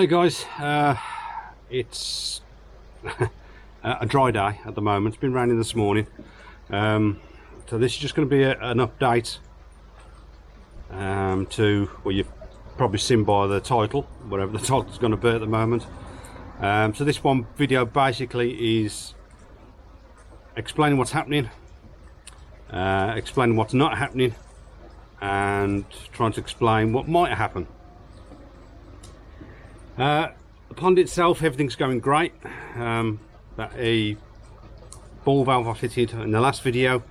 Hi guys, it's a dry day at the moment. It's been raining this morning, so this is just going to be an update to, well, you've probably seen by the title, whatever the title's going to be at the moment. So this one video basically is explaining what's happening, explaining what's not happening, and trying to explain what might happen. The pond itself, everything's going great. That a ball valve I fitted in the last video,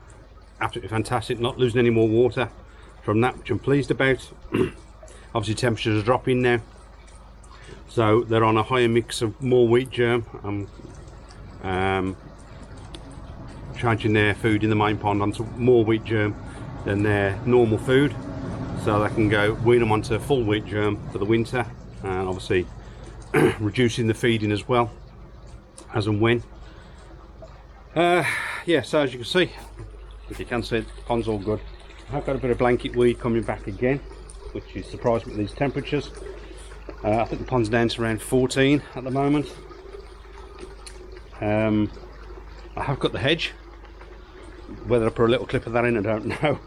absolutely fantastic, not losing any more water from that, which I'm pleased about. Obviously temperatures are dropping now, so they're on a higher mix of more wheat germ. I'm changing their food in the main pond onto more wheat germ than their normal food, so they can go wean them onto full wheat germ for the winter, and obviously reducing the feeding as well as and when. Yeah, so as you can see, if you can see it, the pond's all good. I've got a bit of blanket weed coming back again, which is surprising with these temperatures. I think the pond's down to around 14 at the moment. I have cut the hedge. Whether I put a little clip of that in, I don't know.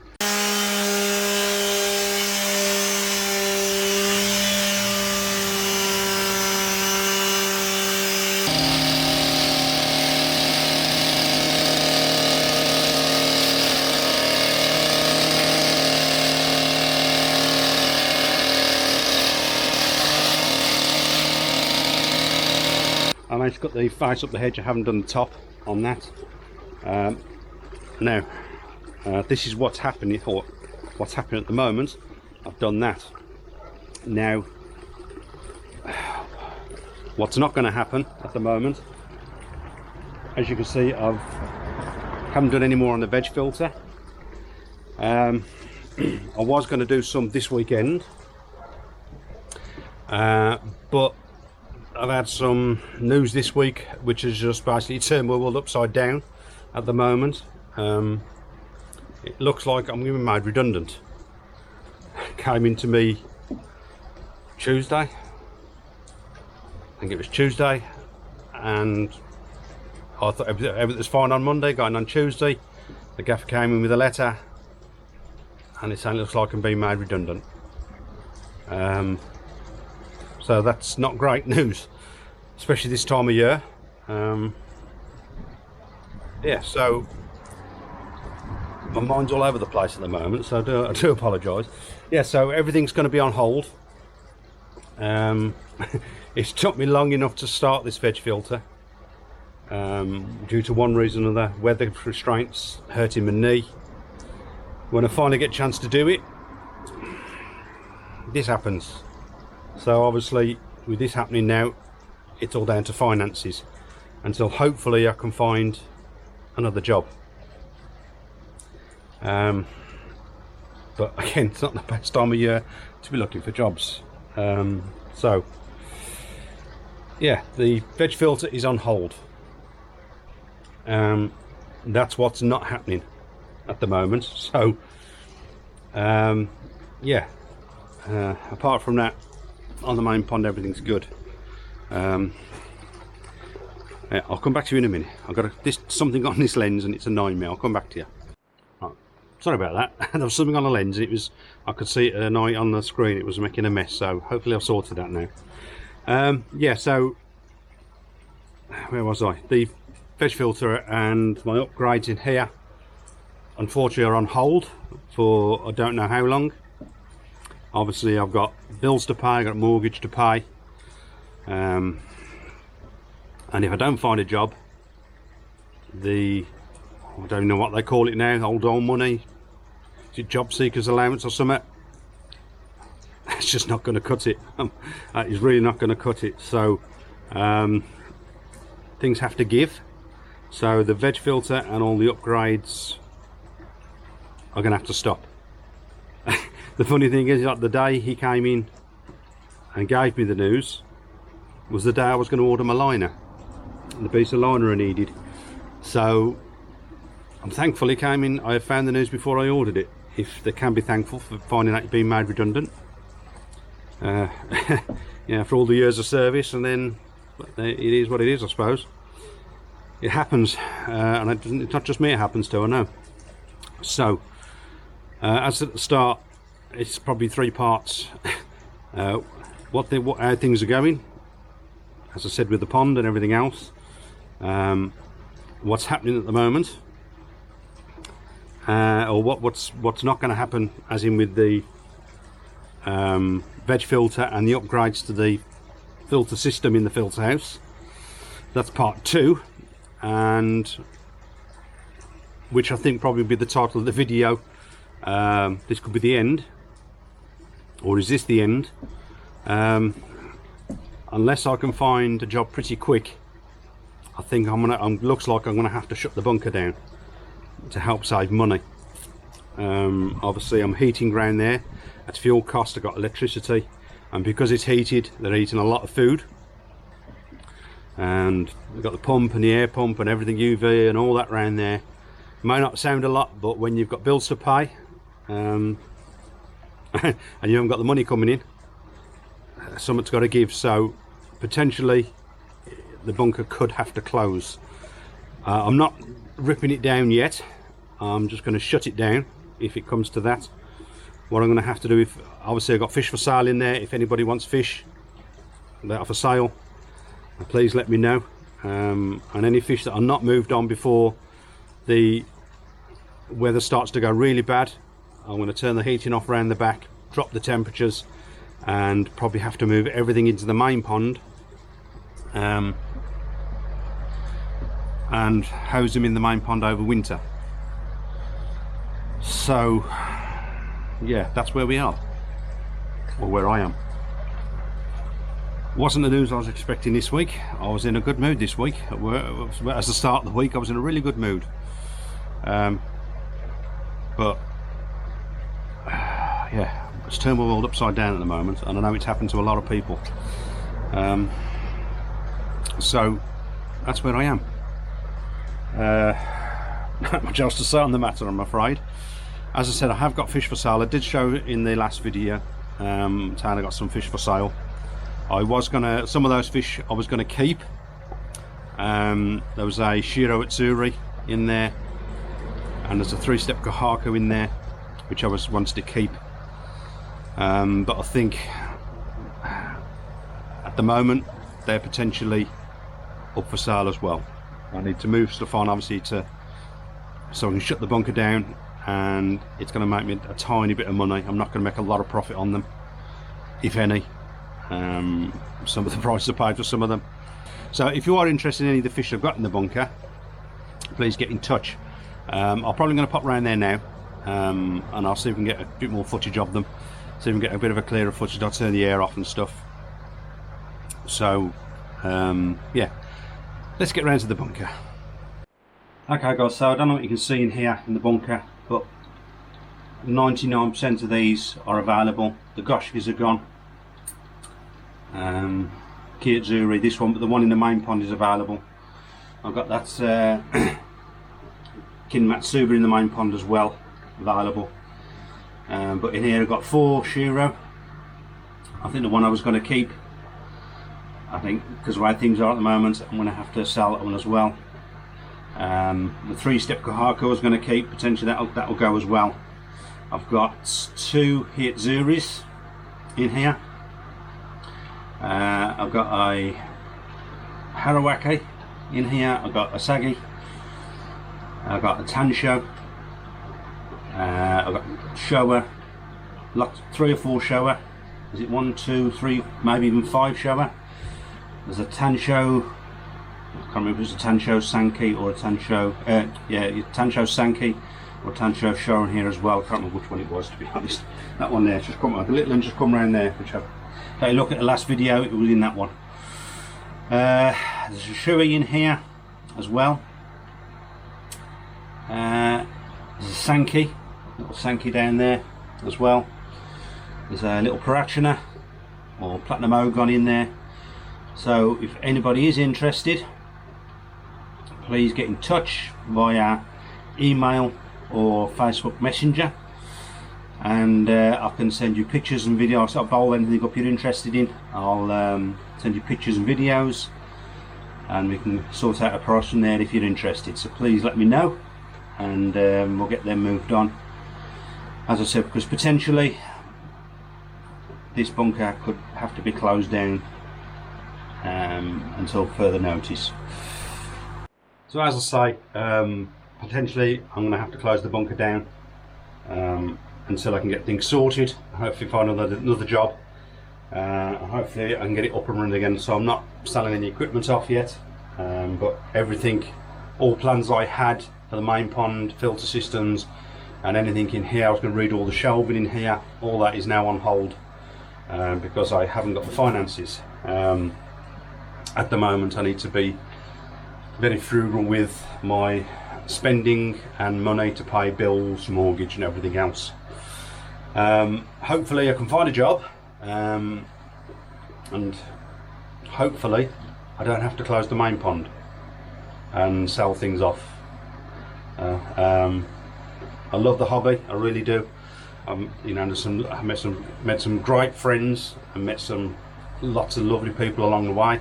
I managed to cut the face up the hedge. I haven't done the top on that. Now, this is what's happening, or what's happening at the moment. I've done that. Now, what's not going to happen at the moment, as you can see, I haven't done any more on the veg filter. I was going to do some this weekend, but I've had some news this week which has just basically turned my world upside down at the moment. It looks like I'm going to be made redundant. Came into me Tuesday, I think it was Tuesday, and I thought everything was fine on Monday. Going on Tuesday, the gaffer came in with a letter and it's saying it looks like I'm being made redundant. So that's not great news, especially this time of year. Yeah, so my mind's all over the place at the moment, so I do apologise. Yeah, so everything's going to be on hold. It's took me long enough to start this veg filter, due to one reason or another, weather restraints hurting my knee. When I finally get a chance to do it, this happens. So obviously with this happening now, it's all down to finances until hopefully I can find another job. But again, it's not the best time of year to be looking for jobs. So yeah, the veg filter is on hold. That's what's not happening at the moment. So yeah, apart from that, on the main pond everything's good. Yeah, I'll come back to you in a minute. I've got something on this lens and it's annoying me. I'll come back to you. Right. Sorry about that. There was something on the lens and I could see it at night on the screen. It was making a mess, so hopefully I've sorted that now. Yeah, so where was I? The veg filter and my upgrades in here unfortunately are on hold for I don't know how long. Obviously I've got bills to pay, I've got a mortgage to pay, and if I don't find a job, I don't even know what they call it now, old money, is it job seekers allowance or something? It's just not going to cut it. That is really not going to cut it. So things have to give. So the veg filter and all the upgrades are going to have to stop. The funny thing is, like, the day he came in and gave me the news was the day I was going to order my liner, the piece of liner I needed. So I'm thankful he came in. I found the news before I ordered it, if they can be thankful for finding out you've been made redundant. Yeah, for all the years of service, and then it is what it is, I suppose. It happens, and it's not just me it happens to, I know. So, as at the start, it's probably 3 parts. How things are going, as I said, with the pond and everything else. What's happening at the moment, or what's not going to happen, as in with the veg filter and the upgrades to the filter system in the filter house. That's part 2, and which I think probably be the title of the video. This could be the end, or is this the end? Unless I can find a job pretty quick, I think looks like I'm gonna have to shut the bunker down to help save money. Obviously I'm heating ground there at fuel cost. I've got electricity, and because it's heated, they're eating a lot of food, and we've got the pump and the air pump and everything, UV and all that around there. May not sound a lot, but when you've got bills to pay, and you haven't got the money coming in, something's got to give. So potentially the bunker could have to close. I'm not ripping it down yet. I'm just going to shut it down if it comes to that. What I'm going to have to do, obviously I've got fish for sale in there. If anybody wants fish that are for sale, please let me know. And any fish that are not moved on before the weather starts to go really bad, I'm going to turn the heating off around the back, drop the temperatures, and probably have to move everything into the main pond, and house them in the main pond over winter. So yeah, that's where we are, or where I am. Wasn't the news I was expecting this week. I was in a good mood this week at work. As the start of the week, I was in a really good mood, but yeah, it's turned my world upside down at the moment, and I know it's happened to a lot of people. So that's where I am. Not much else to say on the matter, I'm afraid. As I said, I have got fish for sale. I did show in the last video, I got some fish for sale. I was gonna, some of those fish I was gonna keep. There was a Shiro Atsuri in there, and there's a 3-step Kohaku in there, which I wanted to keep. But I think at the moment they're potentially up for sale as well. I need to move stuff on, obviously, so I can shut the bunker down, and it's going to make me a tiny bit of money. I'm not going to make a lot of profit on them, if any. Some of the prices are paid for some of them. So if you are interested in any of the fish I've got in the bunker, please get in touch. I'm probably going to pop around there now, and I'll see if we can get a bit more footage of them, see if we can get a bit of a clearer footage. I'll turn the air off and stuff. So yeah, let's get around to the bunker. Okay guys, so I don't know what you can see in here in the bunker, but 99% of these are available. The Goshkis are gone. Kiyotsuri, this one, but the one in the main pond is available. I've got that Kinmatsuba in the main pond as well, available. But in here I've got 4 Shiro. I think the one I was going to keep, I think because the way things are at the moment, I'm going to have to sell that one as well. The 3-step Kohaku I was going to keep, potentially that'll go as well. I've got 2 Hitzuris in here. I've got a Harawaki in here. I've got a Sagi. I've got a Tansho. I've got Showa. 3 or 4 Showa. Is it 1, 2, 3, maybe even 5 Showa? There's a Tansho. I can't remember if it's a Tansho Sankey or a Tansho. Yeah, Tansho Sankey or Tansho Showa in here as well. I can't remember which one it was, to be honest. That one there, just come, the little one just come around there, which I've. If you look at the last video, it was in that one. There's a Shui in here as well. There's a Sankey, little Sankey down there as well. There's a little Parachina or Platinum Ogon in there. So if anybody is interested, please get in touch via email or Facebook Messenger. and I can send you pictures and videos. I'll bowl anything up you're interested in. I'll send you pictures and videos, and we can sort out a price from there if you're interested. So please let me know, and we'll get them moved on. As I said, because potentially this bunker could have to be closed down until further notice. So as I say, potentially I'm going to have to close the bunker down until I can get things sorted. Hopefully find another job. Hopefully I can get it up and running again. So I'm not selling any equipment off yet, but everything, all plans I had for the main pond, filter systems and anything in here, I was going to read all the shelving in here, all that is now on hold because I haven't got the finances. At the moment I need to be very frugal with my spending and money to pay bills, mortgage and everything else. Hopefully I can find a job, and hopefully I don't have to close the main pond and sell things off. I love the hobby, I really do. You know, I met some great friends and met lots of lovely people along the way.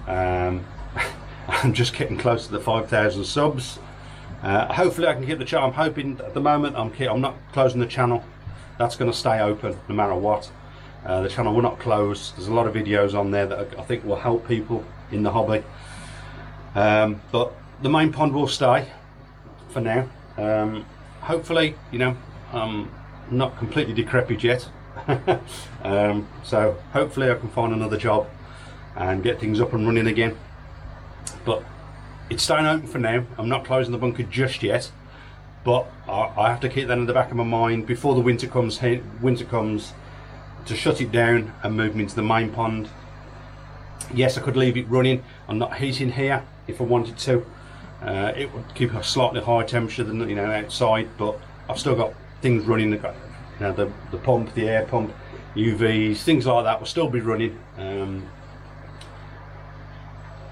I'm just getting close to the 5,000 subs. Hopefully I can keep the channel. I'm hoping at the moment I'm not closing the channel. That's going to stay open no matter what. The channel will not close. There's a lot of videos on there that I think will help people in the hobby. But the main pond will stay for now. Hopefully, you know, I'm not completely decrepit yet. So hopefully I can find another job and get things up and running again. But it's staying open for now. I'm not closing the bunker just yet, but I have to keep that in the back of my mind before the winter comes to shut it down and move into the main pond. Yes, I could leave it running. I'm not heating here if I wanted to. It would keep a slightly higher temperature than, you know, outside, but I've still got things running. You know, the pump, the air pump, UVs, things like that will still be running.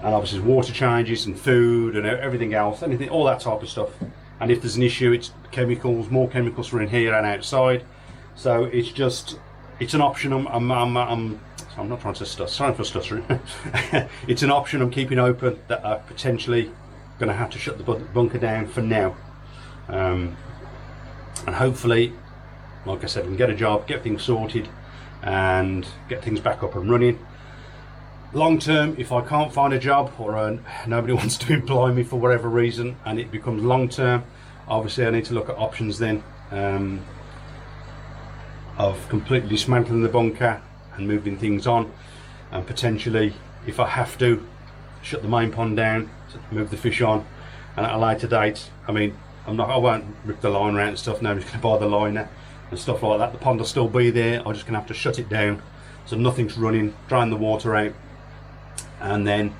And obviously water changes and food and everything else, anything, all that type of stuff. And if there's an issue, it's chemicals, more chemicals for in here and outside. So it's an option. I'm not trying to stutter. Sorry for stuttering. It's an option I'm keeping open that I potentially going to have to shut the bunker down for now. And hopefully, like I said, we can get a job, get things sorted, and get things back up and running. Long term, if I can't find a job or nobody wants to employ me for whatever reason and it becomes long term, obviously I need to look at options then of completely dismantling the bunker and moving things on, and potentially, if I have to, shut the main pond down, move the fish on, and at a later date, I mean, I won't rip the line around and stuff. Nobody's going to buy the liner and stuff like that. The pond will still be there. I'm just going to have to shut it down so nothing's running, drain the water out, and then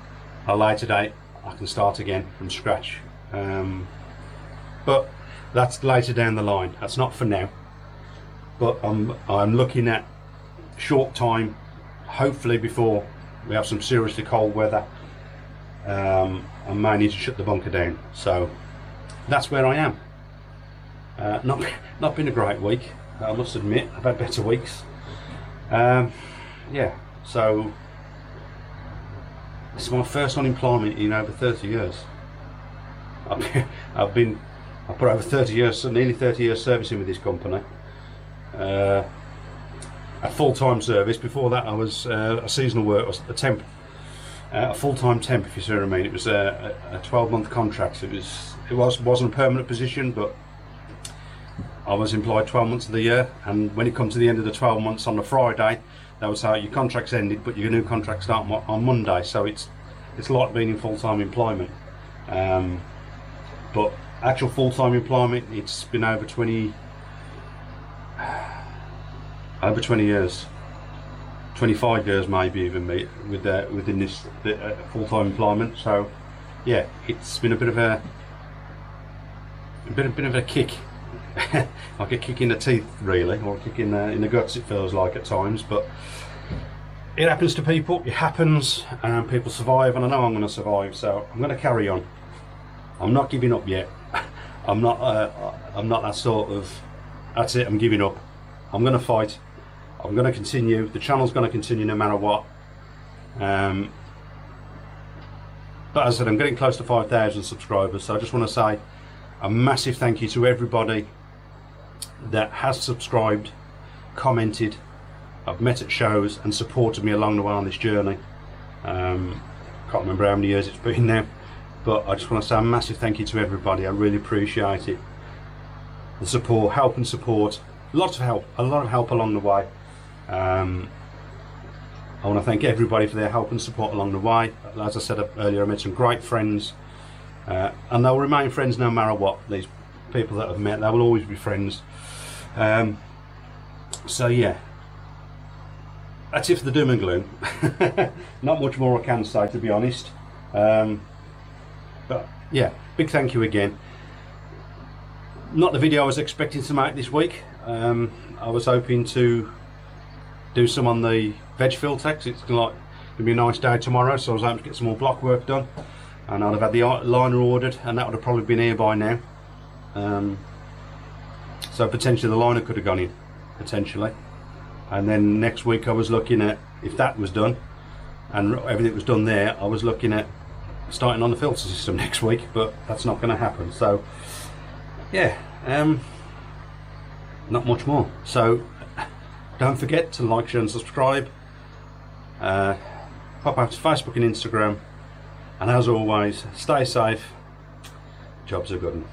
at a later date I can start again from scratch. But that's later down the line. That's not for now. But I'm looking at short time, hopefully before we have some seriously cold weather. I may need to shut the bunker down. So that's where I am. Not been a great week, I must admit. I've had better weeks. Yeah, so it's my first unemployment in over 30 years. I put over 30 years, nearly 30 years servicing with this company. A full-time service. Before that I was a seasonal work, a temp, a full-time temp, if you see what I mean. It was a 12-month contract. It wasn't a permanent position, but I was employed 12 months of the year, and when it comes to the end of the 12 months on a Friday, that was how your contract's ended, but your new contract starts on Monday. So it's like being in full-time employment. But actual full-time employment, it's been over 20 years, 25 years maybe even, within this full-time employment. So yeah, it's been a bit of a kick. Like a kick in the teeth, really, or a kick in the guts, it feels like at times. But it happens to people. It happens, and people survive, and I know I'm going to survive. So I'm going to carry on. I'm not giving up yet. I'm not that sort of That's it, I'm giving up. I'm going to fight. I'm going to continue. The channel's going to continue no matter what. But as I said, I'm getting close to 5,000 subscribers, so I just want to say a massive thank you to everybody that has subscribed, commented, I've met at shows and supported me along the way on this journey. Can't remember how many years it's been now, but I just want to say a massive thank you to everybody. I really appreciate it. The support, help and support, lots of help, a lot of help along the way. I want to thank everybody for their help and support along the way. As I said earlier, I met some great friends, and they'll remain friends no matter what. These people that I've met, they will always be friends. So yeah, that's it for the doom and gloom. Not much more I can say, to be honest. But yeah, big thank you again. Not the video I was expecting to make this week. I was hoping to do some on the veg filter, because it's gonna be a nice day tomorrow, so I was hoping to get some more block work done, and I'd have had the liner ordered, and that would have probably been here by now. So potentially the liner could have gone in, potentially. And then next week I was looking at, if that was done and everything was done there, I was looking at starting on the filter system next week, but that's not going to happen. So yeah, not much more. So don't forget to like, share and subscribe. Pop out to Facebook and Instagram, and as always, stay safe. Jobs are good.